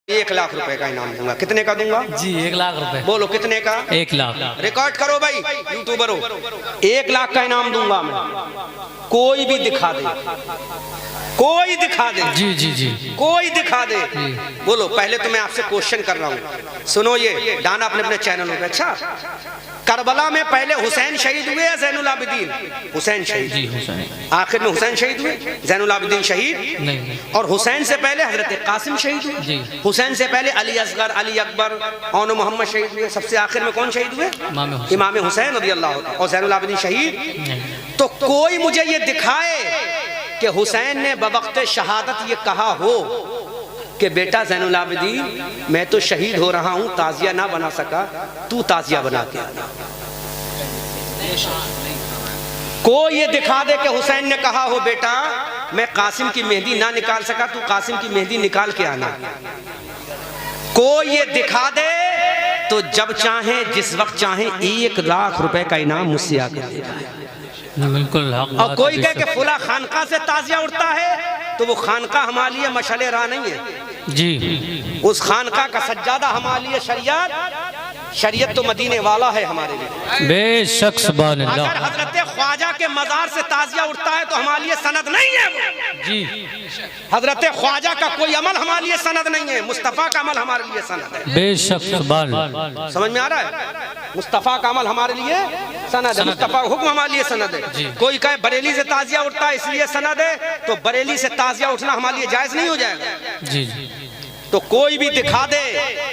1,00,000 रुपए का इनाम दूंगा। कितने का दूंगा जी? 1,00,000 रुपए। बोलो कितने का? 1,00,000। रिकॉर्ड करो भाई यूट्यूबरों, 1,00,000 का इनाम दूंगा मैं। कोई भी दिखा दे, कोई दिखा दे। जी जी जी, कोई दिखा दे। बोलो। पहले तो मैं आपसे क्वेश्चन कर रहा हूँ, सुनो ये डाना अपने अपने चैनलों पे। अच्छा, करबला में पहले हुसैन शहीद हुए या ज़ैनुल आबिदीन? हुसैन शहीद। जी हुसैन। आखिर में हुसैन शहीद हुए, ज़ैनुल आबिदीन शहीद नहीं। और हुसैन से पहले हजरत कासिम शहीद हुए। जी। हुसैन से पहले अली असगर, अली अकबर और मोहम्मद शहीद हुए। सबसे आखिर में कौन शहीद हुए? इमाम हुसैन रज़ियल्लाहु अन्हु। और ज़ैनुल आबिदीन शहीद। तो कोई मुझे ये दिखाए कि हुसैन ने बवक्त शहादत ये कहा हो कि बेटा ज़ैनुल आबिदीन मैं तो शहीद हो रहा हूँ, ताज़िया ना बना सका, तू ताज़िया बना के आना। कोई ये दिखा दे कि हुसैन ने कहा हो बेटा मैं कासिम की मेहंदी ना निकाल सका, तू कासिम की मेहंदी निकाल के आना। कोई ये दिखा दे तो जब चाहे जिस वक्त चाहे 1,00,000 रुपए का इनाम मुझसे आकर देगा। बिल्कुल। और कोई कहे कि फुला खानका से ताजिया उठता है तो वो खानका हमारे लिए मशले राह नहीं है जी। उस खानका का सज्जादा हमारे लिए शरीयत, शरीयत तो मदीने वाला है हमारे लिए। बेशक सुभान अल्लाह। अगर हजरत ख्वाजा के मजार से ताजिया उठता है तो हमारे लिए सनद नहीं है जी। हजरत ख्वाजा का कोई अमल हमारे लिए सनद नहीं है, मुस्तफ़ा का अमल हमारे लिए सनद है। बेशक सुभान अल्लाह। समझ में आ रहा है? मुस्तफ़ा का अमल हमारे लिए सनद है, मुस्तफ़ा का हुक्म हमारे लिए सनद है। कोई कहे बरेली से ताजिया उठता है इसलिए सनद है, तो बरेली से ताजिया उठना हमारे लिए जायज नहीं हो जाएगा। जी। तो कोई भी दिखा दे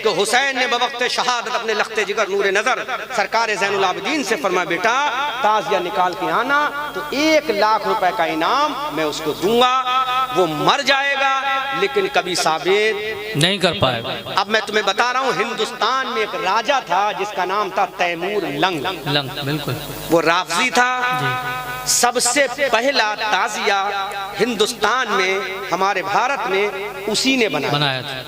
कि हुसैन ने बवक्त शहादत अपने लख्ते जिगर नूर नजर सरकार ज़ैनुल आबिदीन से फरमा बेटा ताजिया निकाल के आना, तो 1,00,000 रुपए का इनाम मैं उसको दूंगा। वो मर जाएगा लेकिन कभी साबित नहीं कर पाएगा। अब मैं तुम्हें बता रहा हूँ, हिंदुस्तान में एक राजा था जिसका नाम था तैमूर लंग। बिल्कुल। वो राफजी था। सबसे पहला ताजिया हिंदुस्तान में, हमारे भारत में उसी ने बनाया था।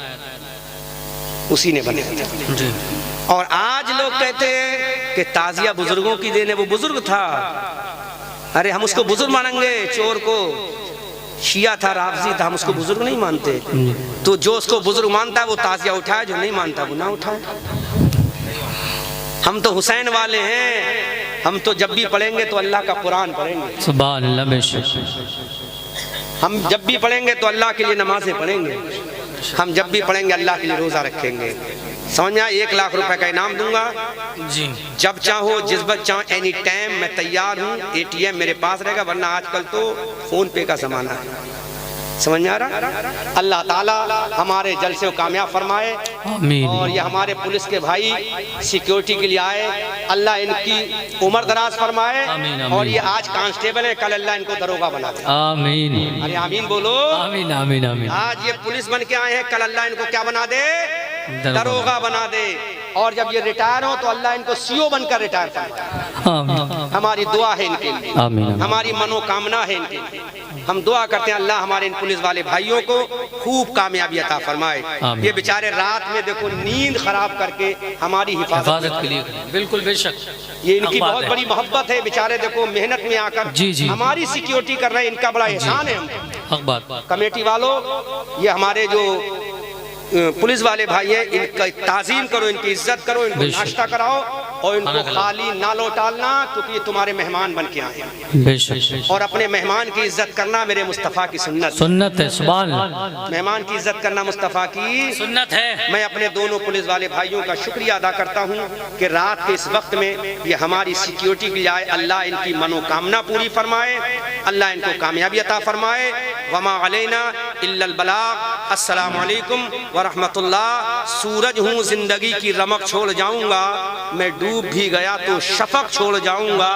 उसी ने बनाया था जी। और आज लोग कहते हैं कि ताजिया बुजुर्गों की देन है। वो बुजुर्ग था, अरे हम उसको बुजुर्ग मानेंगे। चोर को शिया था, राफजी था, हम उसको बुजुर्ग नहीं मानते। तो जो उसको बुजुर्ग मानता है वो ताजिया उठाए, जो नहीं मानता वो ना उठाए। हम तो हुसैन वाले हैं, हम तो जब भी पढ़ेंगे तो अल्लाह का कुरान पढ़ेंगे। सुभान अल्लाह। बेशक। हम जब भी पढ़ेंगे तो अल्लाह के लिए नमाजें पढ़ेंगे। हम जब भी पढ़ेंगे अल्लाह के लिए रोज़ा रखेंगे। समझ में आया? 1,00,000 रुपए का इनाम दूंगा। जी। जब चाहो जिस वक्त चाहो, एनी टाइम मैं तैयार हूँ। ATM मेरे पास रहेगा, वरना आजकल तो फोन पे का जमाना है। समझ में आ रहा? अल्लाह ताला हमारे जलसे को कामयाब फरमाए। आमीन। और ये हमारे पुलिस के भाई सिक्योरिटी के लिए आए, अल्लाह इनकी उम्र दराज फरमाए। आमीन, आमीन। और ये आज कांस्टेबल है, कल अल्लाह इनको दरोगा बना दे। आमीन। अरे आमीन बोलो। आमीन आमीन आमीन। आज ये पुलिस बन के आए हैं, कल अल्लाह इनको क्या बना दे? दरोगा बना दे। और जब ये रिटायर हो तो अल्लाह इनको CO बनकर रिटायर फरमाए। हमारी दुआ है इनके लिए, आमीन। हमारी मनोकामना है इनके लिए। हम दुआ करते हैं अल्लाह हमारे इन पुलिस वाले भाइयों को खूब कामयाबी अता फरमाए। ये बेचारे रात में देखो नींद खराब करके हमारी हिफाजत के लिए। बिल्कुल बेशक। ये इनकी बहुत बड़ी मोहब्बत है। बेचारे देखो मेहनत में आकर जी। हमारी सिक्योरिटी कर रहे हैं, इनका बड़ा एहसान है हमको। कमेटी वालों, ये हमारे जो पुलिस वाले भाई हैं, इनका ताज़ीम करो, इनकी इज्जत करो, इनको नाश्ता कराओ और इनको खाली ना लौटालना, क्योंकि ये तुम्हारे मेहमान बन के आए हैं। बेशक। और अपने मेहमान की इज्जत करना मेरे मुस्तफ़ा की सुन्नत है। सुभान अल्लाह। मेहमान की इज्जत करना मुस्तफ़ा की सुन्नत है। मैं अपने दोनों पुलिस वाले भाइयों का शुक्रिया अदा करता हूँ कि रात के इस वक्त में ये हमारी सिक्योरिटी के लिए आए। अल्लाह इनकी मनोकामना पूरी फरमाए, अल्लाह इनको कामयाबी अता फरमाए। वमा अलैना इल्लल बलाग। अस्सलामु अलैकुम व रहमतुल्लाह। सूरज हूँ जिंदगी की रमक छोड़ जाऊंगा, मैं डूब भी गया तो शफक छोड़ जाऊंगा।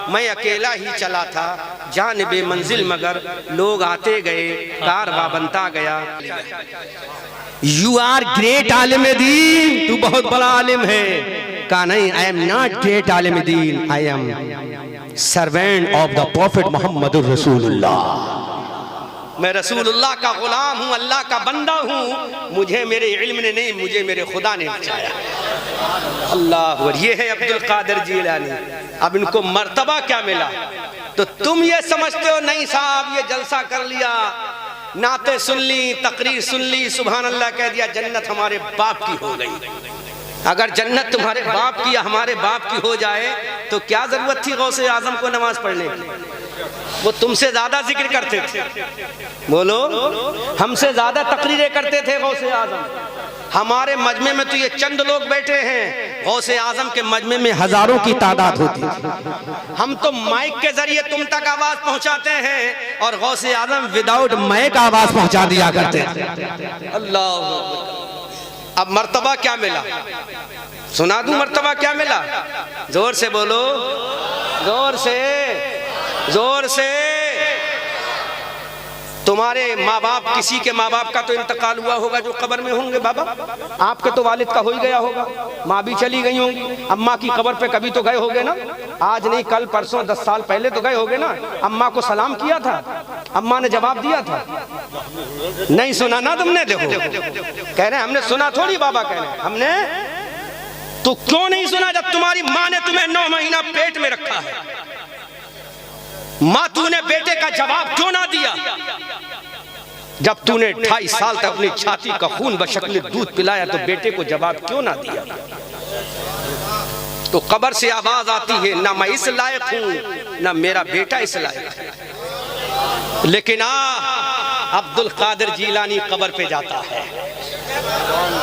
मैं अकेला ही चला था जानिबे मंजिल, मगर लोग आते गए, कारवां बनता गया। यू आर ग्रेट आलिम दीन, तू बहुत बड़ा आलिम है। कहा नहीं, आई एम नॉट ग्रेट आलिम दीन, I am servant of the prophet Mohammad रसूलुल्लाह। मैं रसूलुल्लाह का गुलाम हूँ, अल्लाह का बंदा हूँ। मुझे मेरे इल्म ने नहीं, मुझे मेरे खुदा ने बचाया। अल्लाह। और ये है अब्दुल कादिर जिलानी। अब इनको मर्तबा क्या मिला? तो तुम ये समझते हो नहीं साहब ये जलसा कर लिया नाते सुन ली, तकरीर सुन ली, सुभान अल्लाह कह दिया, जन्नत हमारे बाप की हो गई। अगर जन्नत तुम्हारे बाप की या हमारे बाप की हो जाए तो क्या जरूरत थी गौसे आजम को नमाज पढ़ने की? वो तुमसे ज्यादा जिक्र करते थे, बोलो, हमसे ज्यादा तकरीरें करते थे गौसे आजम। हमारे मजमे में तो ये चंद लोग बैठे हैं, गौसे आजम के मजमे में हजारों की तादाद होती है। हम तो माइक के जरिए तुम तक आवाज पहुंचाते हैं और गौसे आजम विदाउट माइक आवाज पहुंचा दिया करते हैं। अल्लाह, अब मर्तबा क्या मिला? सुना दूं मर्तबा क्या मिला? जोर से बोलो, जोर से, जोर से। तुम्हारे माँ बाप, किसी के माँ बाप का तो इंतकाल हुआ होगा जो कब्र में होंगे बाबा। आपके तो वालिद का हो ही गया होगा, माँ भी चली गई होंगी। अम्मा की कब्र पे कभी तो गए होगे ना? आज नहीं, कल परसों 10 साल पहले तो गए होगे ना? अम्मा को सलाम किया था, अम्मा ने जवाब दिया था? नहीं सुना ना तुमने? देखो कह रहे हमने सुना थोड़ी, बाबा कह रहे हमने। तो क्यों नहीं सुना जब तुम्हारी माँ ने तुम्हें 9 महीना पेट में रखा है? माँ तूने बेटे का जवाब क्यों ना दिया? जब तूने 2.5 साल तक अपनी छाती का खून बशक्ल दूध पिलाया तो बेटे को जवाब क्यों ना दिया? तो कब्र से आवाज आती है, ना मैं इस लायक हूं ना मेरा बेटा इस लायक है। लेकिन अब्दुल कादिर जीलानी कब्र पे जाता है,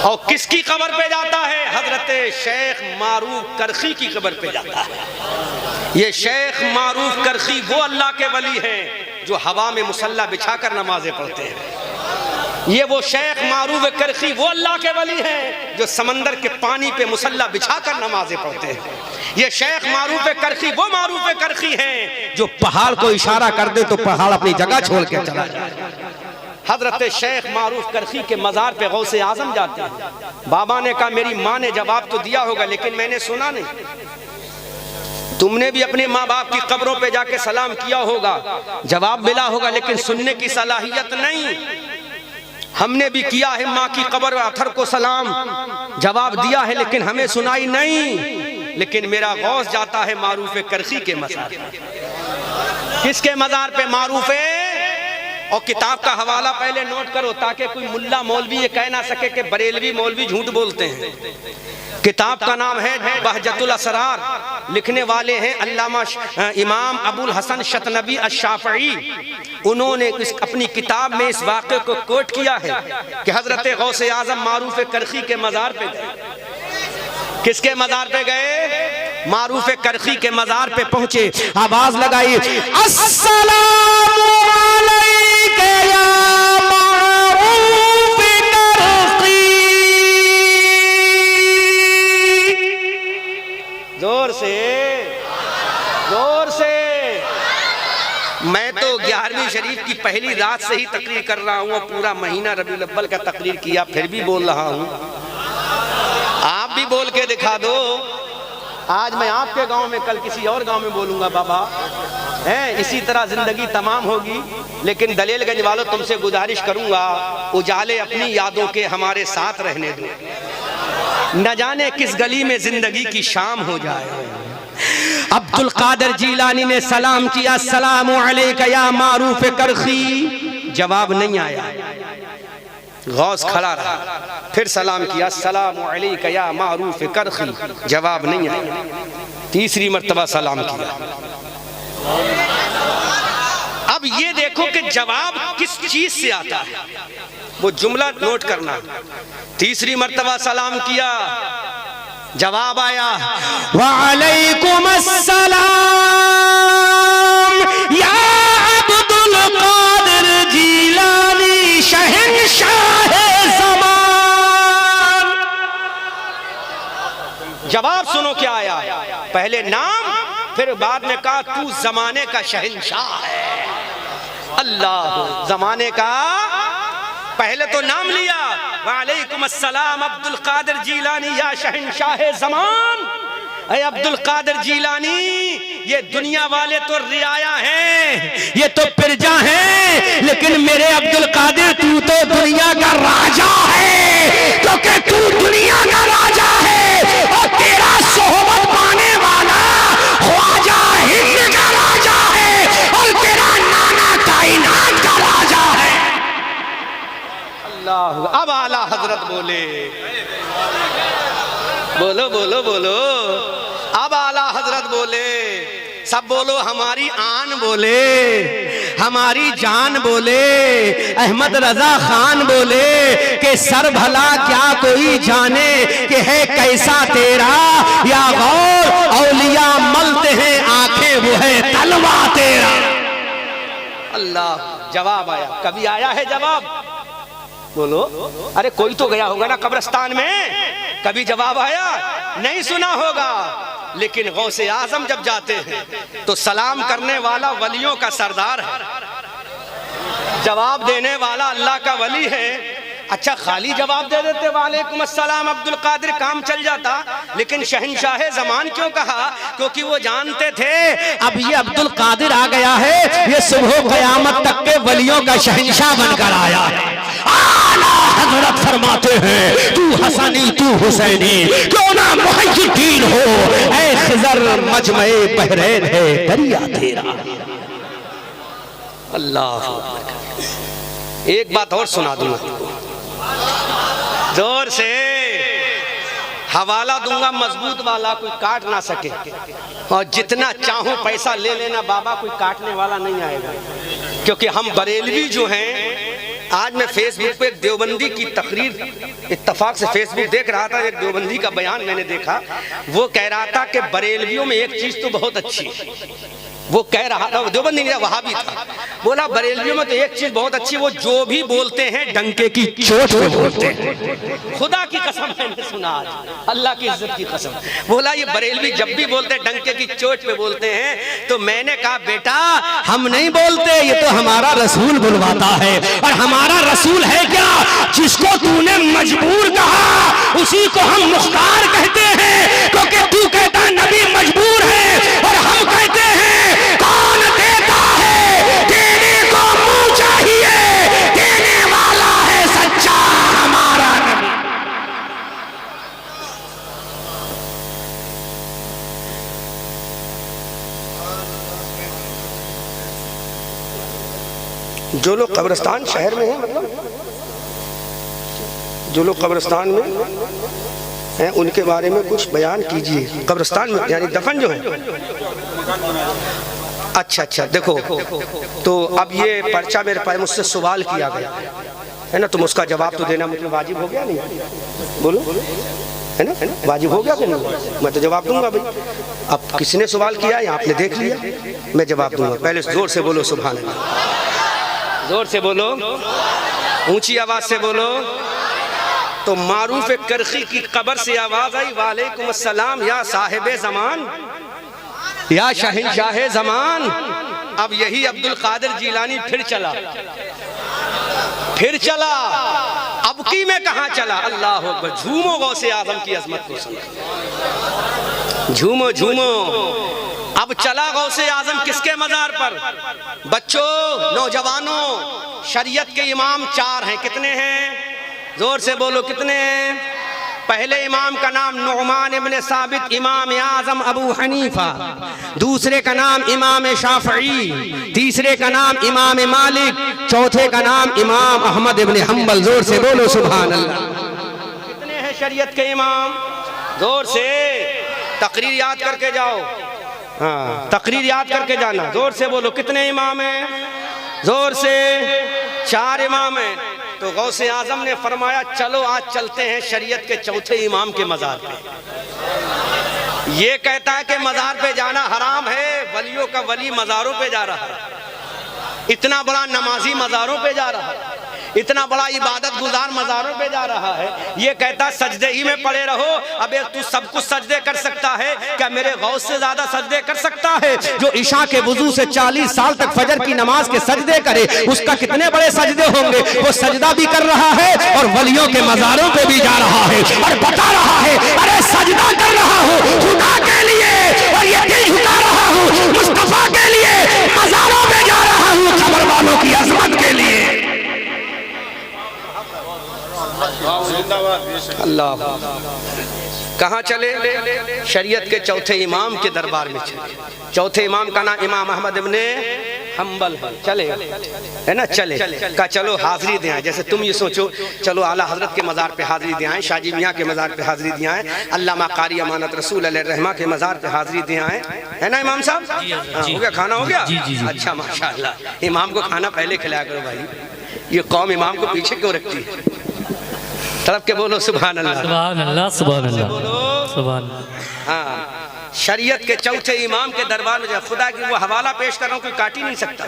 और किसकी कब्र पे जाता है? हजरत शेख मारूफ करखी की कब्र पे जाता है। ये शेख मारूफ करखी वो अल्लाह के वली हैं जो हवा में मुसल्ला बिछाकर नमाजें पढ़ते हैं। ये वो शेख मारूफ करखी वो अल्लाह के वली हैं जो समंदर के पानी पे मुसल्ला बिछाकर नमाजें पढ़ते हैं। ये शेख मारूफ करखी वो मारूफ करखी हैं जो पहाड़ को इशारा कर दे तो पहाड़ अपनी जगह छोड़ के चला जाए। हजरत शेख मारूफ करखी के मजार पे गौसे आजम जाते हैं। बाबा ने कहा मेरी माँ ने जवाब तो दिया होगा लेकिन मैंने सुना नहीं। तुमने भी अपने माँ बाप की कब्रों पे जाके सलाम किया होगा, जवाब मिला होगा, लेकिन सुनने की सलाहियत नहीं। हमने भी किया है, माँ की कब्र अथर को सलाम, जवाब दिया है, लेकिन हमें सुनाई नहीं। लेकिन मेरा गौस जाता है मारूफ करखी के मजार पे। किसके मजार पे? मारूफ। और किताब का हवाला पहले नोट करो ताकि कोई मुल्ला मौलवी ये कह ना सके कि बरेलवी मौलवी झूठ बोलते हैं। किताब का नाम है बहजतुल असरार, लिखने वाले हैं अल्लामा इमाम अबुल हसन शतनबी अश-शाफ़ई। उन्होंने अपनी किताब में इस वाक़े को कोट किया है कि हजरत गौसे आज़म मारूफ करखी के मज़ार पे गए। किसके मज़ार पे गए? मारूफ करखी के मज़ार पे पहुंचे, आवाज लगाई, अस्सलामु अलैका या मारूफ करखी। जोर से, जोर से। मैं तो 11वीं शरीफ की पहली रात से ही तकरीर कर रहा हूँ और पूरा महीना रबीउल अव्वल का तकरीर किया, फिर भी बोल रहा हूँ। आप भी बोल के दिखा दो। आज मैं आपके गांव में, कल किसी और गांव में बोलूंगा बाबा, हैं? इसी तरह जिंदगी तमाम होगी। लेकिन दलेलगंज वालों, तुमसे गुजारिश करूंगा, उजाले अपनी यादों के हमारे साथ रहने दो। न जाने किस गली में जिंदगी की शाम हो जाए। अब्दुल कादिर जीलानी ने सलाम किया, अस्सलामु अलैका या मारूफ करखी। जवाब नहीं आया। गौस खड़ा रहा, फिर सलाम किया, अस्सलामु अलैका या मारूफ करखी। जवाब नहीं आया। तीसरी मर्तबा सलाम किया। अब ये देखो कि जवाब किस चीज से आता है, वो जुमला नोट करना। तीसरी मर्तबा सलाम किया, जवाब आया, वालेकुम अस्सलाम या अब्दुल कादिर जीलानी शहंशाह ज़मान। जवाब सुनो क्या आया, पहले नाम, फिर बाद में कहा तू जमाने का शहंशाह है। अल्लाह, जमाने का। पहले तो नाम लिया, वालेकुम अस्सलाम अब्दुल कादिर जीलानी या शहंशाह ज़मान। अरे अब्दुल कादिर जीलानी, ये दुनिया वाले तो रियाया हैं, ये तो प्रजा हैं, लेकिन मेरे अब्दुल कादिर तू तो दुनिया का राजा है, क्योंकि तू दुनिया का राजा है और तेरा सोहबत पाने वाला ख्वाजा हिंद का राजा है और तेरा नाना कायनात का राजा है। अब आला हजरत बोले, बोलो बोलो बोलो, अब आला हजरत बोले, सब बोलो हमारी आन बोले, हमारी जान बोले, अहमद रजा खान बोले कि सर भला क्या कोई जाने कि है कैसा तेरा, या गौर औलिया मलते हैं आंखें वो है तलवा तेरा। अल्लाह, जवाब आया। कभी आया है जवाब? बोलो, अरे कोई तो गया होगा ना कब्रिस्तान में, कभी जवाब आया? नहीं सुना होगा। लेकिन गौसे आजम जब जाते हैं तो सलाम करने वाला वलियों का सरदार है, जवाब देने वाला अल्लाह का वली है। अच्छा, खाली जवाब दे देते वालेकुम अस्सलाम अब्दुल कादिर, काम चल जाता। लेकिन शहंशाह ज़मान क्यों कहा? क्योंकि वो जानते थे अब ये अब्दुल कादिर आ गया है, ये सुबह क़यामत तक के वलियों का शहंशाह बनकर आया है। आला हज़रत फरमाते हैं, तू हसनी तू हुसैनी क्यों ना मुहय्यिद्दीन हो, ऐ खिज़र मजमे बहरैन है दरिया तेरा। अल्लाह, एक बात और सुना दूंगा, जोर से हवाला दूंगा मजबूत वाला, कोई काट ना सके, और जितना चाहो पैसा ले लेना बाबा, कोई काटने वाला नहीं आएगा। क्योंकि हम बरेलवी जो हैं, आज मैं फेसबुक पे एक देवबंदी की तकरीर इत्तफाक से फेसबुक देख रहा था, एक देवबंदी का बयान मैंने देखा। वो कह रहा था कि बरेलवियों में एक चीज तो बहुत अच्छी है, वो कह रहा था, देवबंदी नहीं, वहां भी था, बोला बरेलवियों में तो एक चीज बहुत अच्छी, वो जो भी बोलते हैं डंके की चोट पे बोलते हैं। खुदा की कसम मैंने सुना आज, अल्लाह की इज्जत की कसम, बोला ये बरेलवी जब भी बोलते हैं डंके की चोट पे बोलते हैं। तो मैंने कहा बेटा हम नहीं बोलते, ये तो हमारा रसूल बुलवाता है। और हमारा रसूल है क्या? जिसको तूने मजबूर कहा उसी को हम मुख्तार कहते हैं, क्योंकि तू कहता नबी मजबूर है और हम कहते हैं कौन देता है, देने को मुंह चाहिए, देने वाला है सच्चा हमारा नबी। जो लोग कब्रिस्तान शहर में हैं, मतलब जो लोग कब्रिस्तान में हैं उनके बारे में कुछ बयान कीजिए। कब्रिस्तान में यानी दफन जो है। अच्छा, देखो, तो अब ये पर्चा मेरे पास मुझसे सवाल किया गया है ना, तुम उसका जवाब तो देना मुझे वाजिब हो गया नहीं? बोलो, है ना, वाजिब हो गया कि नहीं? मैं तो जवाब दूंगा भाई। अब किसने सवाल किया है आपने देख लिया, मैं जवाब दूंगा। पहले जोर से बोलो सुभान अल्लाह, जोर से बोलो, ऊंची आवाज से बोलो। तो मारूफ करखी की कब्र से आवाज आई, वालेकुम अस्सलाम या साहिबे ज़मान, या शहंशाह ज़मान। अब यही अब्दुल कादिर जीलानी फिर चला, अब की में कहाँ चला? अल्लाह अकबर, झूमो गौसे आज़म की अजमत को सुनो, झूमो झूमो। अब चला गौसे आज़म किसके मज़ार पर? बच्चों, नौजवानों, शरीयत के इमाम 4 हैं। कितने हैं? जोर से बोलो, कितने हैं? पहले इमाम का नाम नुअमान इब्न साबित इमाम आज़म अबू हनीफा, दूसरे का नाम इमाम शाफई, तीसरे का नाम इमाम मालिक, चौथे का नाम इमाम अहमद इब्न हम्बल। जोर से बोलो सुभान अल्लाह। कितने हैं शरीयत के इमाम? जोर से तकरीर याद करके जाओ, हाँ तकरीर याद करके जाना। जोर से बोलो, कितने इमाम हैं? जोर से 4 इमाम हैं। तो गौसे आजम ने फरमाया चलो आज चलते हैं शरीयत के चौथे इमाम के मज़ार पे। ये कहता है कि मज़ार पे जाना हराम है, वलियों का वली मज़ारों पे जा रहा है, इतना बड़ा नमाजी मज़ारों पे जा रहा है, इतना बड़ा इबादत गुजार मज़ारों पे जा रहा है। ये कहता सजदे ही में पड़े रहो। अबे तू सब कुछ सजदे कर सकता है क्या? मेरे गौस से ज्यादा सजदे कर सकता है? जो इशा के वुजू से 40 साल तक फजर की नमाज के सजदे करे, उसका कितने बड़े सजदे होंगे। वो सजदा भी कर रहा है और वलियों के मज़ारों पे भी जा रहा है और बता रहा है अरे सजदा कर रहा हूँ खुदा के लिए और ये दिल झुका रहा हूँ मुस्तफा के लिए, मज़ारों पे जा रहा हूँ कब्र वालों की अज़मत के लिए। अल्लाह, कहाँ चले? शरीयत के चौथे इमाम के दरबार में चले। चौथे इमाम का नाम इमाम अहमद इब्ने हम्बल है, चले है ना, चले का चलो हाजिरी दे आए। जैसे तुम ये सोचो चलो आला हजरत के मज़ार पे हाजिरी दे आए, शाहजी मियाँ के मज़ार पे हाजिरी दे आए, अल्लामा कारी अमानत रसूल अलैहिर्रहमा के मज़ार पे हाजिरी दे आए, है ना इमाम साहब? हो गया, खाना हो गया? अच्छा माशाअल्लाह। इमाम को खाना पहले खिलाया करो भाई, ये कौम इमाम को पीछे क्यों रखती है? तरफ के बोलो सुभान अल्लाह, सुभान अल्लाह, सुभान अल्लाह, बोलो सुभान। हाँ, शरीयत के चौथे इमाम के दरबार में खुदा की वो हवाला पेश कर रहा हूँ, कोई काट ही नहीं सकता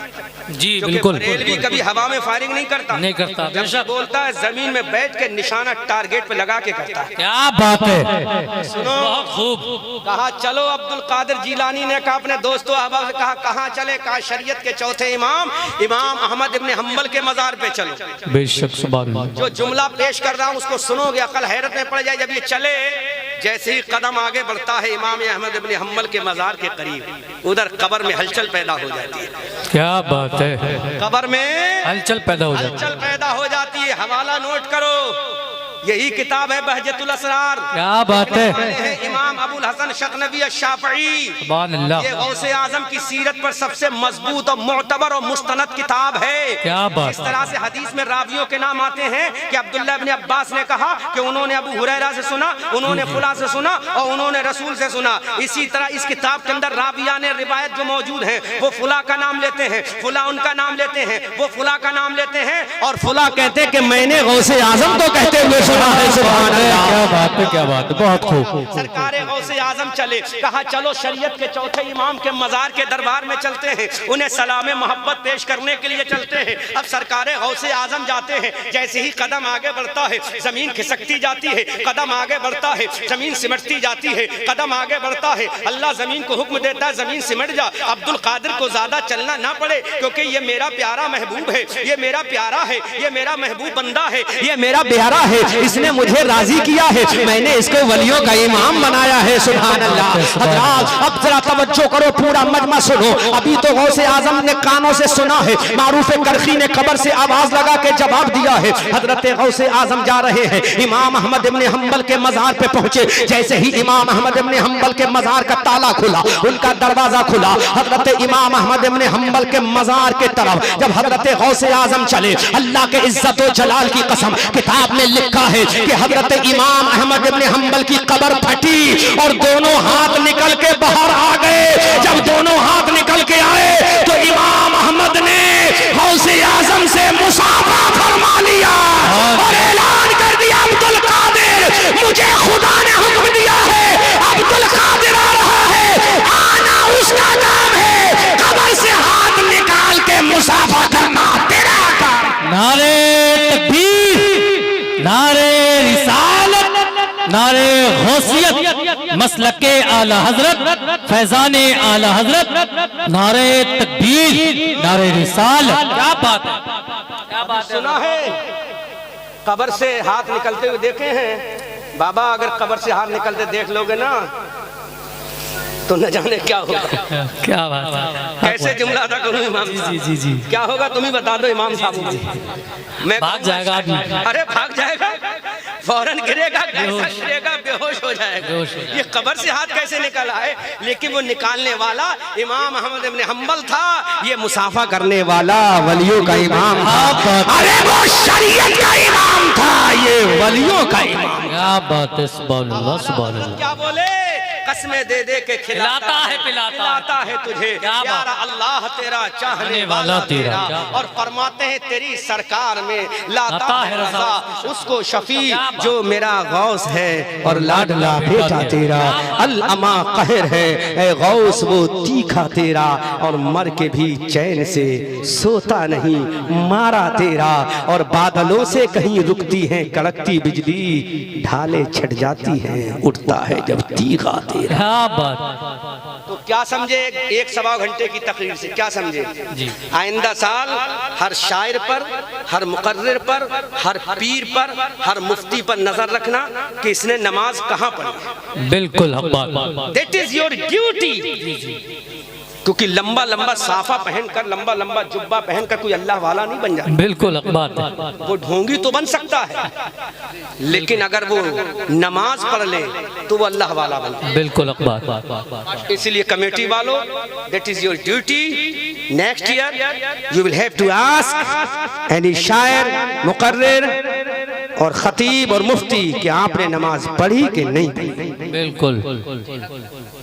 जी क्योंकि बिल्कुल बरेलवी कभी हवा में फायरिंग नहीं करता, नहीं करता, जब बेशक। बोलता है जमीन में बैठ के निशाना टारगेट पे लगा के करता है। क्या बात है, सुनो, बहुत खूब। कहा चलो अब्दुल कादिर जीलानी ने कहा अपने दोस्तों अहबाब से कहा कहाँ चले? कहा शरीयत के चौथे इमाम इमाम अहमद इब्न हम्बल के मज़ार पे चलो। बेशक सुभान अल्लाह। जो जुमला पेश कर रहा हूँ उसको सुनोगे अकल हैरत में पड़ जाए। जब ये चले, जैसे ही कदम आगे बढ़ता है इमाम अहमद इब्न हम्बल के मज़ार के करीब, उधर कब्र में हलचल पैदा हो जाती है। क्या बात है, कब्र में हलचल पैदा हो जाती हलचल पैदा हो जाती है। हवाला नोट करो, यही किताब है बहजतुल असरार। क्या बात है, इमाम अबुल हसन शतनवी अश-शाफ़ई। सुभान अल्लाह। ये गौसे आजम की सीरत पर सबसे मजबूत और मुअतबर और मुस्तनद किताब है। क्या बात। इस तरह से हदीस में रावियों के नाम आते हैं कि अब्दुल्लाह इब्न अब्बास ने कहा कि उन्होंने अबू हुरैरा से सुना, उन्होंने फुला से सुना और उन्होंने रसूल से सुना। इसी तरह इस किताब के अंदर राविया ने रिवायत जो मौजूद है वो फुला का नाम लेते हैं, फुला उनका नाम लेते हैं, वो फुला का नाम लेते हैं और फुला कहते हैं कि मैंने गौसे आजम तो कहते हुए सुना है। सुभान अल्लाह। क्या बात है, क्या बात है, बहुत खूब। सरकारे गौसे आजम चले, कहा चलो शरीयत के चौथे इमाम के मज़ार के दरबार में चलते हैं, उन्हें सलाम मोहब्बत पेश करने के लिए चलते हैं। अब सरकारे गौसे आजम जाते हैं, जैसे ही कदम आगे बढ़ता है जमीन खिसकती जाती है, कदम आगे बढ़ता है जमीन सिमटती जाती है, कदम आगे बढ़ता है अल्लाह जमीन को हुक्म देता है जमीन सिमट जा। अब्दुल कादिर को ज्यादा चलना ना पड़े क्योंकि ये मेरा प्यारा महबूब है, ये मेरा प्यारा है, ये मेरा महबूब बंदा है, ये मेरा प्यारा है, इसने मुझे राजी किया है, मैंने इसको वलियों का इमाम बनाया है। सुभान अल्लाह। हज़रात अब जरा तवज्जो करो, पूरा मजमा सुनो। अभी तो गौसे आजम ने कानों से सुना है, मारूफ करखी ने कब्र से आवाज लगा के जवाब दिया है। हजरत गौसे आजम जा रहे हैं, इमाम अहमद इब्न हम्बल के मज़ार पे पहुंचे। जैसे ही इमाम अहमद इब्न हम्बल के मज़ार का ताला खुला, उनका दरवाजा खुला, हजरत इमाम अहमद इब्न हम्बल के मज़ार के तरफ जब हजरत गौसे आजम चले, अल्लाह के इज्जत व जलाल की कसम, किताब में लिखा है कि हजरत इमाम अहमद इब्न हम्बल की कब्र फटी और दोनों हाथ निकल के बाहर आ गए। जब दोनों हाथ निकल के आए तो इमाम अहमद ने गौसे आजम से मुसाफा फरमा लिया और ऐलान कर दिया, अब्दुल कादिर मुझे खुदा ने हुक्म दिया है, अब्दुल कादिर आ रहा है, आना उसका काम है, कब्र से हाथ निकाल के मुसाफा करना तेरा काम। नारे तकबीर, नारे रिसालत, नारे गौसियत, मसलके आला हजरत, फैजाने आला हजरत, नारे तकबीर, नारे रिसालत। क्या बात है, क्या बात है। सुना है कब्र से हाथ निकलते हुए देखे हैं बाबा? अगर कब्र से हाथ निकलते देख लोगे ना तो न जाने क्या होगा। क्या बात है, कैसे जुमला अदा करूं इमाम साहब? जी जी, क्या होगा तुम ही बता दो इमाम साहब। मैं भाग जाएगा आदमी। अरे भाग जाएगा, फौरन गिरेगा, गिरेगा, बेहोश हो जाएगा। ये कब्र से हाथ कैसे निकल आए? लेकिन वो निकालने वाला इमाम अहमद इब्न हम्बल था, ये मुसाफा करने वाला वलियों का इमाम था। अरे वो शरीयत का इमाम था, ये वलियों का इमाम। क्या बात है, सुभान अल्लाह, सुभान अल्लाह। क्या बोले? कसमें दे दे के खिलाता है, पिलाता है तुझे यार अल्लाह तेरा चाहने वाला तेरा। और फरमाते हैं तेरी सरकार में लाता है रज़ा उसको शफी जो मेरा गौस है और लाडला बेटा तेरा। अल अमा कहर है ए गौस वो तीखा तेरा और मर के भी चैन से सोता नहीं मारा तेरा। और बादलों से कहीं रुकती है कड़कती बिजली, ढाले छट जाती है उठता है जब तीखा तेरा। क्या बात। तो क्या समझे एक सवा घंटे की तकरीर से? क्या समझे जी? आइंदा साल हर शायर पर, हर मुकर्रिर पर, हर पीर पर, हर मुफ्ती पर नजर रखना कि इसने नमाज कहाँ पढ़ी। बिल्कुल हक बात। That is your duty. क्योंकि लंबा लंबा साफा पहनकर, लंबा लंबा जुब्बा पहनकर कोई अल्लाह वाला नहीं बन जाता। बिल्कुल बात है। वो ढोंगी तो बन सकता है, लेकिन अगर वो नमाज पढ़ ले तो वो अल्लाह वाला बनता है। बिल्कुल बात। इसलिए कमेटी वालों, that is your duty. Next year you will have to ask any शायर, मुकर्रिर और खतीब और मुफ्ती कि आपने नमाज पढ़ी कि नहीं पढ़ी। बिल्कुल,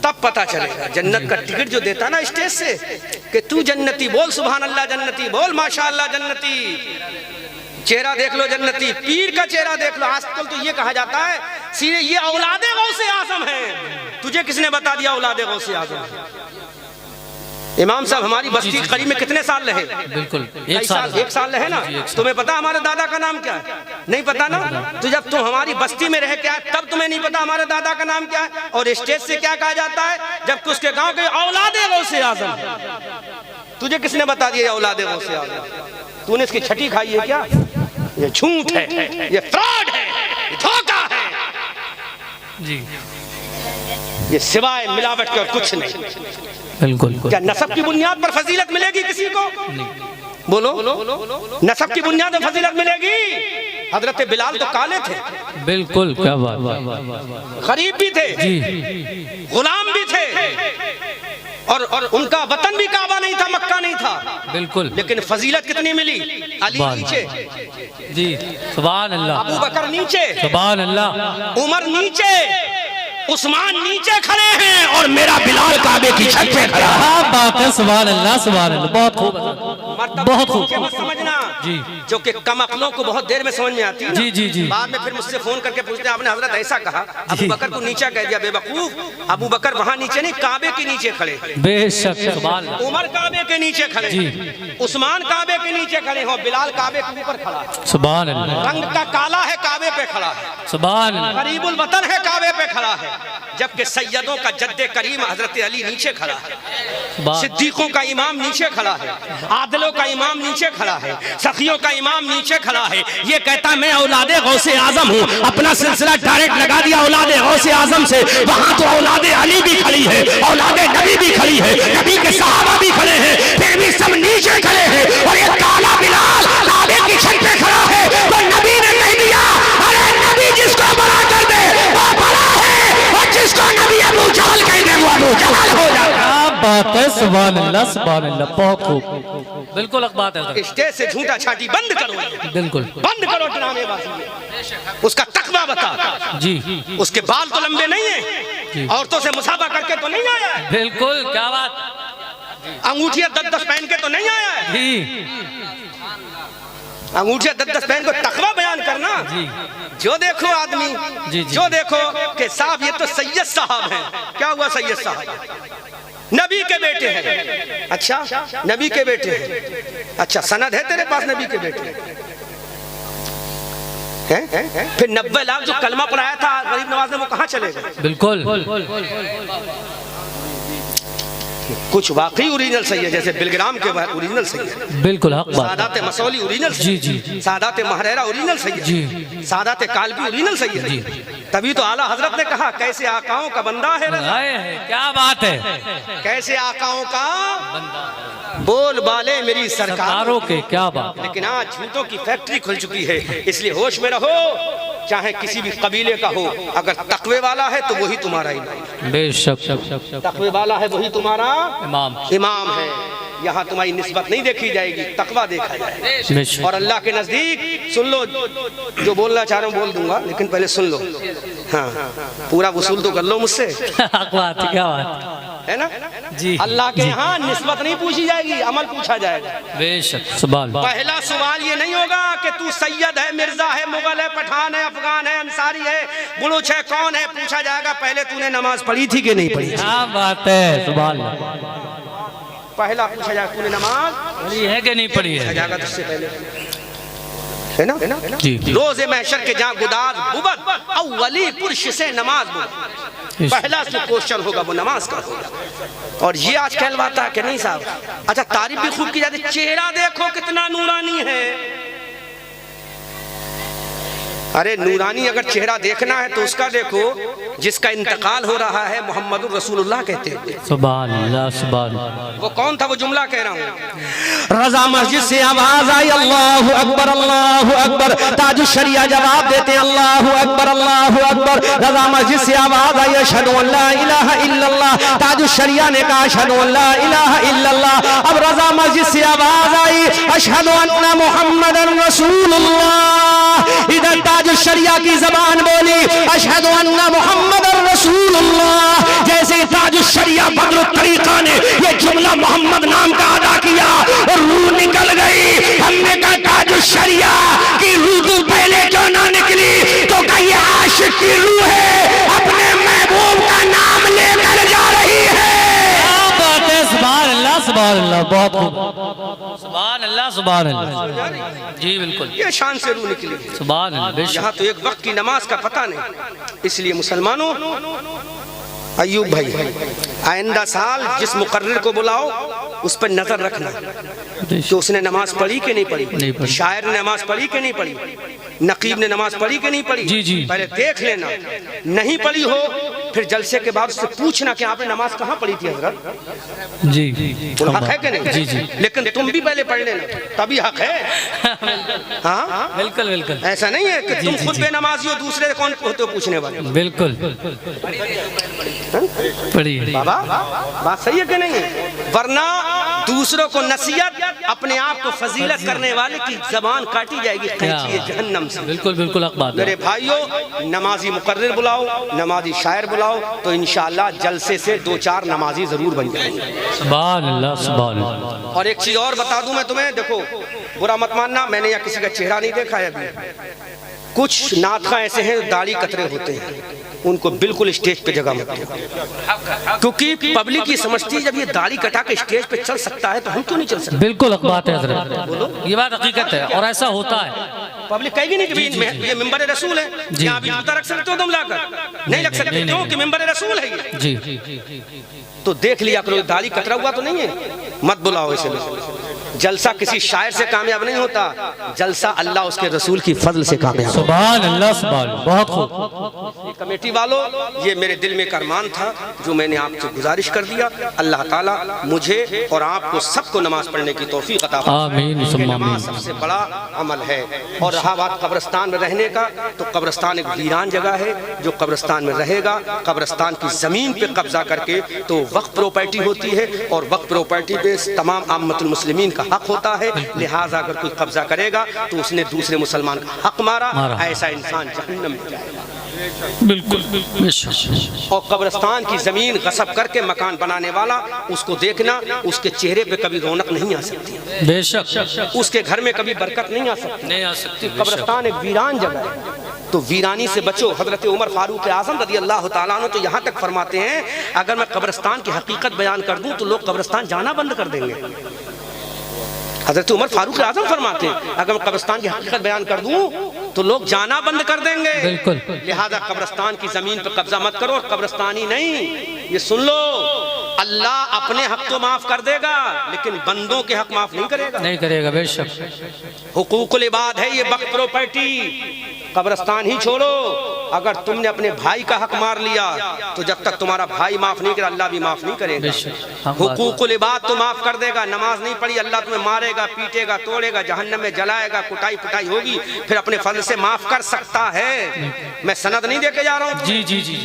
तब पता चलेगा। जन्नत का टिकट जो देता ना स्टेज से कि तू जन्नती बोल सुभान अल्लाह, जन्नती बोल माशाअल्लाह, जन्नती चेहरा देख लो, जन्नती पीर का चेहरा देख लो। आजकल तो ये कहा जाता है सीधे ये औलादे गौसे आजम है। तुझे किसने बता दिया औलादे गौसे आजम है? इमाम साहब हमारी बस्ती करीब में कितने साल रहे? बिल्कुल एक साल रहे ना। तुम्हें पता हमारे दादा का नाम क्या है? नहीं पता ना। तो जब तुम हमारी बस्ती में रह के आए तब तुम्हें नहीं पता हमारे दादा का नाम क्या है? और स्टेज से क्या कहा जाता है जबकि उसके गांव के औलादे गौसे आजम। तुझे किसने बता दिया औलादे गौसे आजम? तूने इसकी छठी खाई है क्या? ये झूठ है, ये फ्रॉड है, ये धोखा है जी। ये सिवाय मिलावट के और कुछ नहीं। बिल्कुल। क्या नसब की बुनियाद पर फजीलत मिलेगी किसी को? बोलो, नसब की बुनियाद पर फजीलत मिलेगी? हजरत बिलाल तो काले थे। बिल्कुल, क्या बात। गरीब भी थे जी, गुलाम भी थे, और उनका वतन भी काबा नहीं था, मक्का नहीं था। बिल्कुल। लेकिन फजीलत कितनी मिली? अली नीचे जी, सुभान अल्लाह। अबू बकर नीचे, सुभान अल्लाह। उमर नीचे, उस्मान नीचे खड़े हैं और मेरा बिलाल काबे की छत पे खड़ा है। क्या बात है, सुभान अल्लाह, सुभान अल्लाह। बहुत खूब, बहुत खूब। समझना जी, जो कि कम अक्लों को बहुत देर में समझ में आती है ना। जी जी जी। बाद में फिर मुझसे फोन करके पूछते हैं आपने हजरत ऐसा कहा, अबू बकर को नीचा कह दिया। बेवकूफ, अबू बकर वहां नीचे नहीं, काबे के नीचे खड़े। बेशक, सुभान अल्लाह। उमर काबे के नीचे खड़े, उस्मान काबे के नीचे खड़े हो, बिलाल काबे के ऊपर खड़ा है। सुभान अल्लाह। रंग का काला है, काबे पे खड़ा है। सुभान अल्लाह। गरीबुल वतन है, काबे पे खड़ा है। जबकि सैयदों का जद्दे करीम हजरत अली नीचे खड़ा है, सिद्दीकों का इमाम नीचे खड़ा है, आदिलों का इमाम नीचे खड़ा है, सखियों का इमाम नीचे खड़ा है। ये कहता मैं औलादे गौसे आजम हूँ, अपना सिलसिला डायरेक्ट लगा दिया औलादे गौसे आजम से। वहाँ तो औलादे अली भी खड़ी है, औलादे नबी भी खड़ी है, नबी के सहाबा भी खड़े हैं, फिर भी सब नीचे खड़े हैं। और ये काला बिलाल काबे की छत पे खड़ा है, तो नबी ने कह दिया अरे नबी जिसको बड़ा कर दे वो बड़ा है, और जिसको नबी अबू जहल कह दे वो अबू जहल हो जाए। क्या बात है, सुभान अल्लाह, सुभान अल्लाह। बहुत खूब, बिल्कुल बात है। स्टेज से झूठा छाटी बंद करो, बिल्कुल बंद करो ड्रामेबाजी। उसका तकवा बता जी। इसलिए होश में रहो, चाहे किसी भी कबीले का हो, अगर तकवे वाला है तो वही तुम्हारा इमाम, बेशक तकवे वाला है वही तुम्हारा इमाम है। यहाँ तुम्हारी निस्बत नहीं देखी जाएगी, तकवा देखा जाएगा। और अल्लाह के नजदीक सुन लो, जो बोलना चाह रहा हूँ बोल दूंगा, लेकिन पहले सुन लो। हाँ, पूरा वसूल तो कर लो मुझसे, क्या बात है ना जी। अल्लाह के यहाँ निस्बत नहीं पूछी जाएगी, अमल पूछा जाएगा। बेशक, सुभान। पहला सवाल ये नहीं होगा कि तू सैयद है, मिर्जा है, मुगल है, पठान है, अफगान है, अंसारी है, बुलूच है, कौन है, पूछा जाएगा पहले तूने नमाज पढ़ी थी कि नहीं पढ़ी। क्या बात है, सुभान। पहला पूछा जाएगा तूने नमाज पढ़ी है कि नहीं पढ़ी है, जाएगा तुझसे पहले, है ना जी। रोज़े महशर के जहाँ गुदाज बुबद अव्वली पुरुष से नमाज बोल, पहला जो क्वेश्चन होगा वो नमाज का होगा। और ये आज कहलवाता है कि नहीं साहब। अच्छा, तारीफ भी खूब की जाती है, चेहरा देखो कितना नूरानी है, अरे नूरानी अगर चेहरा देखना है तो उसका देखो जिसका इंतकाल हो रहा है, मोहम्मद रसूलुल्लाह कहते हैं। सुभान अल्लाह, सुभान अल्लाह। वो कौन था, वो जुमला कह रहा हूँ। रजा मस्जिद से आवाज आई अल्लाह अकबर अल्लाह अकबर। ताजुश शरिया जवाब देते हैं अल्लाह अकबर अल्लाह अकबर। रजा मस्जिद से आवाज आई अशहदु अल्ला इलाहा इल्लल्लाह। ताजुश शरिया ने कहा अशहदु अल्ला इलाहा इल्लल्लाह। अब रजा मस्जिद से आवाज आई अशहदु अन्ना मुहम्मदन रसूलुल्लाह। इधर ताजुश शरिया की जबान बोली अशहदु अन्ना मुहम्मदन रसूलुल्लाह। जैसे ताजुश शरिया बदर तरीका ने ये जुमला मोहम्मद नाम का अदा किया और रूह निकल गई। हमने कहा ताजुश शरिया की रूह तो पहले क्यों ना निकली, तो कहीं आशिक की रूह है, अपने महबूब का नाम लेकर जा रही है। सुभान अल्लाह, सुभान अल्लाह, बहुत खूब, सुभान अल्लाह, सुभान अल्लाह। जी बिल्कुल, ये शान से रूह निकली। सुभान अल्लाह। यहाँ तो एक वक्त की नमाज का पता नहीं। इसलिए मुसलमानों, अयूब भाई, आइंदा साल जिस मुकर्रिर को बुलाओ उस पर नजर रखना कि उसने नमाज पढ़ी कि नहीं पढ़ी, शायर ने नमाज पढ़ी कि नहीं पढ़ी, नकीब ने नमाज पढ़ी कि नहीं पढ़ी। जी जी, पहले देख लेना। नहीं पढ़ी हो फिर जलसे के बाद उससे पूछना कि आपने नमाज कहाँ पढ़ी थी हजरत। जी, हक है कि नहीं? जी जी, लेकिन तुम भी पहले पढ़ लेना, तभी हक है। हाँ बिल्कुल बिल्कुल, ऐसा नहीं है कि तुम खुद बेनमाजी हो, दूसरे कौन होते हो पूछने वाले। बिल्कुल पढ़िए बाबा, बात सही है कि नहीं है? वरना दूसरों को नसीहत, अपने आप को फजीलत करने वाले की जबान काटी जाएगी जहन्नम से। बिल्कुल बिल्कुल हक बात। मेरे भाइयों, नमाजी मुकर्रिर बुलाओ, नमाजी शायर बुलाओ, तो इंशाअल्लाह जलसे से 2-4 नमाजी जरूर बन जाएंगे। सुभान अल्लाह, सुभान अल्लाह। और एक चीज और बता दूं मैं तुम्हें, देखो बुरा मत मानना, मैंने यहाँ किसी का चेहरा नहीं देखा है अभी। कुछ नातखा ऐसे हैं दाढ़ी कतरे होते हैं, उनको बिल्कुल स्टेज पे जगह मत दो, क्योंकि पब्लिक ये समझती है जब ये दाढ़ी कटा के स्टेज पे चल सकता है तो हम क्यों नहीं चल सकते। बिल्कुल हक बात है हज़रत, ये बात हकीकत है और ऐसा होता है। पब्लिक कहेगी नहीं कि ये मिंबर रसूल है, यहाँ भी जूता रख सकते हो तुम लाकर, नहीं रख सकते क्यों कि मिंबर रसूल है ये। जी, तो देख लिया करो, दाढ़ी कतरा हुआ तो नहीं है, मत बुलाओ इसे। जलसा किसी शायर से कामयाब नहीं होता, जलसा अल्लाह उसके रसूल की फजल से कामयाब। सुभान अल्लाह, सुभान, बहुत खूब। कमेटी वालों, ये मेरे दिल में एक अरमान था जो मैंने आपसे गुजारिश कर दिया। अल्लाह ताला मुझे और आपको सबको नमाज पढ़ने की तौफीक अता फरमाए। नमाज सबसे बड़ा अमल है। और रहा बात कब्रिस्तान में रहने का, तो कब्रिस्तान एक वीरान जगह है। जो कब्रिस्तान में रहेगा, कब्रिस्तान की जमीन पे कब्जा करके, तो वक्फ प्रॉपर्टी होती है और वक्फ प्रॉपर्टी पे तमाम आम्मतुल मुस्लिमीन का हक होता है। लिहाजा अगर कोई कब्जा करेगा तो उसने दूसरे मुसलमान का हक मारा, ऐसा इंसान जहन्नम में जाएगा। बिल्कुल। और कब्रिस्तान की जमीन गसब करके मकान बनाने वाला, उसको देखना, उसके चेहरे पे कभी रौनक नहीं आ सकती, बेशक उसके घर में कभी बरकत नहीं आ सकती, नहीं आ सकती। कब्रिस्तान एक वीरान जगह है, तो वीरानी से बचो। हजरत उमर फारूक आजम रज़ी अल्लाह ताला अन्हु तो यहाँ तक फरमाते हैं, अगर मैं कब्रिस्तान की हकीकत बयान कर दूं तो लोग कब्रिस्तान जाना बंद कर देंगे। हजरत उमर फारूक आजम फरमाते हैं, अगर मैं कब्रिस्तान की हकीकत बयान कर दूं तो लोग जाना बंद कर देंगे। बिल्कुल। लिहाजा कब्रिस्तान की जमीन पर कब्जा मत करो। कब्रिस्तानी नहीं, ये सुन लो, अल्लाह अपने हक तो माफ कर देगा लेकिन बंदों के हक माफ नहीं करेगा। नहीं करेगा, बेशक। हुकूकुल इबाद है ये वक्फ प्रॉपर्टी। कब्रिस्तान ही छोड़ो, अगर तुमने अपने भाई का हक मार लिया तो जब तक तुम्हारा भाई माफ नहीं करे अल्लाह भी माफ नहीं करेगा। हुकूकुल इबाद तो माफ कर देगा। नमाज नहीं पढ़ी, अल्लाह तुम्हें मारेगा, पीटेगा, तोड़ेगा, जहन्नम में जलाएगा, कुटाई पुटाई होगी, फिर अपने फजल से माफ कर सकता है। मैं सनद नहीं देके जा रहा हूँ, जी जी जी,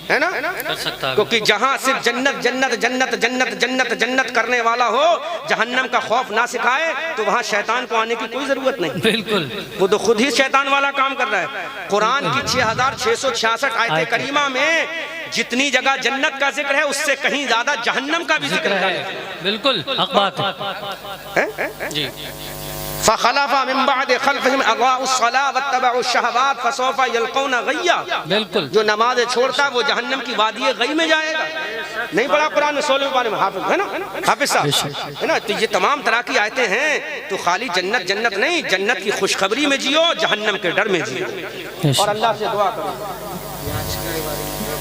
है ना, कर सकता है। क्योंकि जहाँ सिर्फ जन्नत जन्नत जन्नत जन्नत जन्नत जन्नत करने वाला हो, जहन्नम का खौफ ना सिखाए, तो वहाँ शैतान को आने की कोई जरूरत नहीं। बिल्कुल, वो तो खुद ही शैतान वाला काम कर रहा है। कुरान की 6666 आयत करीमा में जितनी जगह जन्नत का जिक्र है, उससे कहीं ज्यादा जहन्नम का भी जिक्र है। बिल्कुल हक बात है जी। फखलफा मिन बाद खल्फहिम अगाउस्सलाह वत्तबउश शहवात फसौफा यल्कौना गय्या। बिल्कुल, जो नमाज छोड़ता है वो जहन्नम की वादी गई में जाएगा। नहीं पढ़ा कुरान में 16वें पारे में, हाफिज है ना, हाफिज साहब है ना। तो ये तमाम तरह की आयतें हैं। तो खाली जन्नत जन्नत नहीं, जन्नत की खुशखबरी में जियो, जहन्नम के डर में जियो। और अल्लाह से दुआ करो।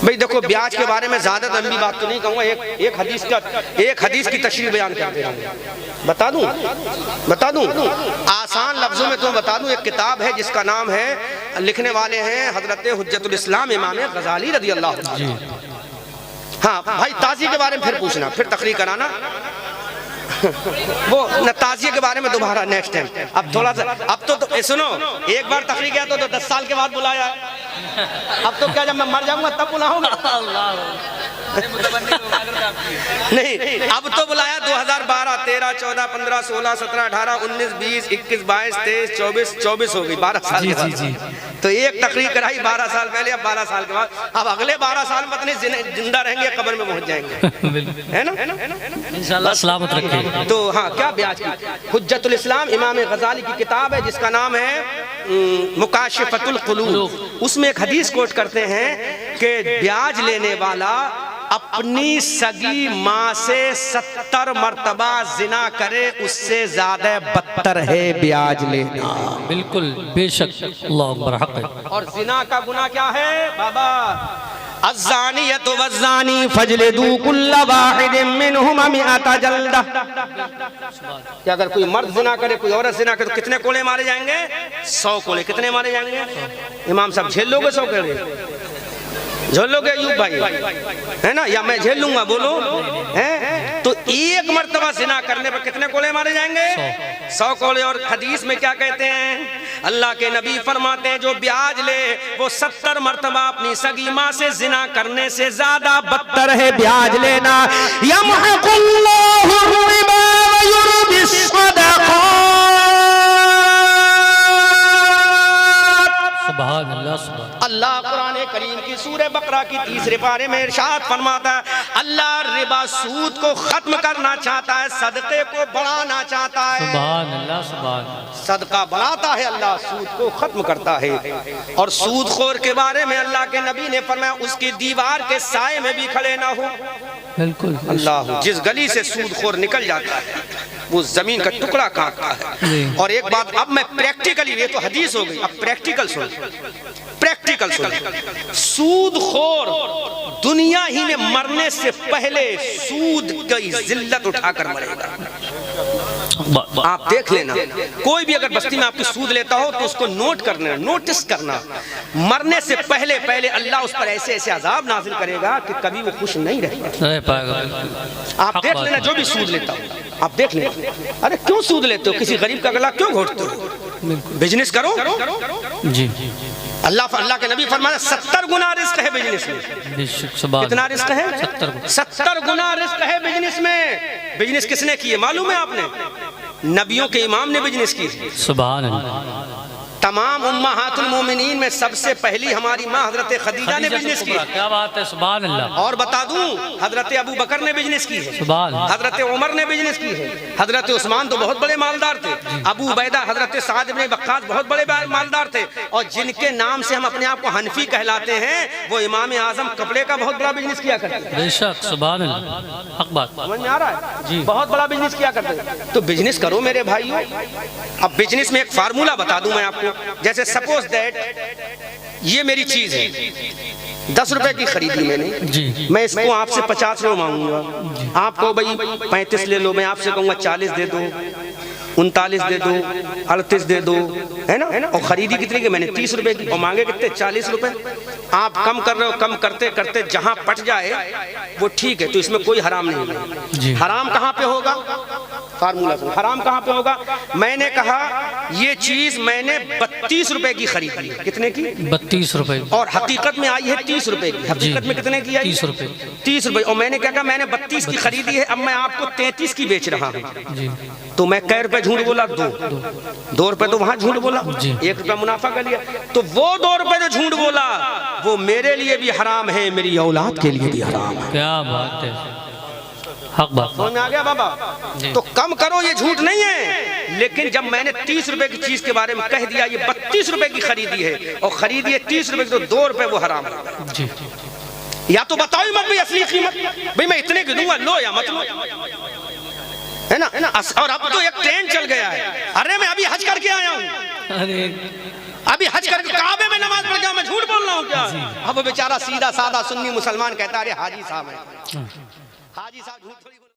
भाई देखो, ब्याज के बारे में ज्यादा लंबी बात तो नहीं कहूँगा, एक हदीस की तशरीह बयान कर दे रहा हूँ। बता दूं आसान लफ्जों में तुम्हें बता दूं, एक किताब है जिसका नाम है लिखने वाले हैं हजरत हुज्जतुल इस्लाम इमाम गजाली रज़ी अल्लाह ताला। हाँ भाई, ताज़ी के बारे में फिर पूछना, फिर तकरीर कराना। वो न ताज़िये के बारे में दोबारा नेक्स्ट टाइम। अब थोड़ा सा, अब तो सुनो, एक बार तकरीर किया तो 10 साल के बाद बुलाया। अब तो क्या, जब मैं मर जाऊंगा तब बुलाऊंगा? नहीं, अब तो बुलाया 2012, 13, 14, 15, 16, 17, 18, 19, 20, 21, 22, 23, 24 हो गई, 12 साल के बाद। तो एक तकरीर कराई 12 साल पहले, अब 12 साल के बाद। अब अगले 12 साल में पता नहीं जिंदा रहेंगे, कब्र में पहुंच जाएंगे, है ना? इंशाअल्लाह सलामत रखे। तो हाँ, क्या ब्याज की हुज्जतुल इस्लाम इमाम गजाली की किताब है जिसका नाम है मुकाशिफतुल कुलूब। उसमें एक हदीस कोट करते हैं कि ब्याज लेने वाला अपनी सगी माँ से 70 मर्तबा जिना करे, उससे ज्यादा बदतर है ब्याज लेना। बिल्कुल, बेशक, अल्लाह अकबर, हक है। और जिना का गुनाह क्या है बाबा? अज़्ज़ानियतु वज़्ज़ानी फजलिदू कुल्ला वाहिदिन मिनहुमा मिअता जल्दा। कि अगर कोई मर्द जिना करे, कोई औरत जिना करे, तो कितने कोड़े मारे जाएंगे? 100 कोड़े। कितने मारे जाएंगे? इमाम साहब झेल लोगे 100 कोड़े? झेल लोगे अयूब भाई, है ना? या मैं झेल लूंगा? बोलो, हैं? तो एक मर्तबा जिना करने पर कितने कोड़े मारे जाएंगे? 100 कोड़े। और हदीस में क्या कहते हैं? अल्लाह के नबी फरमाते हैं जो ब्याज ले वो 70 मर्तबा अपनी सगी माँ से जिना करने से ज्यादा बदतर है ब्याज लेना। यमहकुल्लाहु रिबा व युर्बिस सदक़ात। सुभान अल्लाह, सुभान अल्लाह कुरान करीम की सूरह बकरा की 3रे पारे में इरशाद फरमाता है, अल्लाह रिबा सूद को खत्म करना चाहता है, सदक़े को बढ़ाना चाहता है। सुभान अल्लाह, सुभान। सदका बढ़ाता है अल्लाह, सूद को खत्म करता है। और सूदखोर के बारे में अल्लाह के नबी ने फरमाया उसकी दीवार के साए में भी खड़े ना हो। बिल्कुल, अल्लाह, जिस गली से सूदखोर निकल जाता है वो जमीन का टुकड़ा काटता है। और एक बात अब मैं प्रैक्टिकली, ये तो हदीस हो गई, अब प्रैक्टिकल सुन, प्रैक्टिकल सुन। सूदखोर दुनिया ही में मरने से पहले सूद की जिल्लत उठाकर मरेगा। आप देख लेना, कोई भी अगर बस्ती में आपकी सूद लेता हो तो उसको नोट करना, नोटिस करना। मरने से पहले पहले अल्लाह उस पर ऐसे ऐसे अजाब नाजिल करेगा कि कभी वो खुश नहीं रहेगा। आप देख लेना, जो भी सूद लेता हो आप देख लेना। अरे क्यों सूद लेते हो? किसी गरीब का गला क्यों घोटते हो? बिजनेस करो जी। अल्लाह के नबी फरमाया 70 गुना रिस्क है बिजनेस में। कितना रिस्क है? 70 गुना रिस्क है बिजनेस में। बिजनेस किसने किए मालूम है आपने? नबियों के इमाम ने बिजनेस की। सुभान अल्लाह। तमाम उम्महातुल मोमिनीन में सबसे पहली हमारी माँ हजरत खदीजा ने बिजनेस की। क्या बात है, सुभान अल्लाह। और बता दूं, हजरत अबू बकर ने बिजनेस की है, सुभान। हजरत उमर ने बिजनेस की है, हजरत उस्मान तो बहुत बड़े मालदार थे, अबू उबैदा, हजरत साद इब्न वक्कास बहुत बड़े मालदार थे। और जिनके नाम से हम अपने आप को हनफी कहलाते हैं वो इमाम आजम कपड़े का बहुत बड़ा बिजनेस किया करते थे। बेशक, सुभान अल्लाह, हक बात। समझ में आ रहा है जी? बहुत बड़ा बिजनेस किया करते थे। तो बिजनेस करो मेरे भाइयों। अब बिजनेस में एक फार्मूला बता दूं मैं आपको। जैसे सपोज दैट ये मेरी चीज है, 10 रुपए की खरीदी मैंने जी। मैं इसको आपसे 50 रुपए मांगूंगा, आपको भाई 35 ले लो, मैं आपसे कहूंगा 40 दे दो, 39 दे दो, 38 दे दो, है ना? और खरीदी कितने की? मैंने 30 रुपए की, और मांगे कितने? 40 रुपए। आप कम कर रहे हो, कम करते करते जहां पट जाए वो ठीक है, तो इसमें कोई हराम नहीं है। हराम कहाँ पे होगा? फार्मूला सुनो, हराम कहाँ पे होगा? मैंने कहा ये चीज मैंने 32 रुपए की खरीदी है। कितने की? 32 रुपए। और हकीकत में आई है 30 रुपए की। हकीकत में कितने की आई? 30 रुपए। 30 रुपए। और मैंने क्या कहा? मैंने 32 की खरीदी है, अब मैं आपको 33 की बेच रहा हूँ जी। तो मैं कै रुपए झूठ बोला? 2 रुपए तो वहां झूठ बोला, 1 रुपया मुनाफा कर लिया। तो वो 2 रुपए जो झूठ बोला वो मेरे लिए भी हराम है, मेरी औलाद के लिए भी हराम है। क्या बात है, हक बात। समझ में आ गया बाबा? तो कम करो, ये झूठ नहीं है। लेकिन जब मैंने 30 रुपए की चीज के बारे में कह दिया ये 32 रुपए की खरीदी है और खरीदी है 30 रुपए की, तो 2 रुपए वो हराम है जी। या तो बताओ मत भाई असली कीमत, भाई मैं इतने की दूंगा, लो या मत लो, है ना? और अब तो एक ट्रेंड चल गया है, अरे मैं अभी हज करके आया हूँ, अरे अभी हज करके काबे में नमाज पढ़ गया, मैं झूठ बोल रहा हूँ क्या? अब वो बेचारा सीधा साधा सुन्नी मुसलमान कहता है अरे हाजी साहब है, हाजी साहब झूठ थोड़ी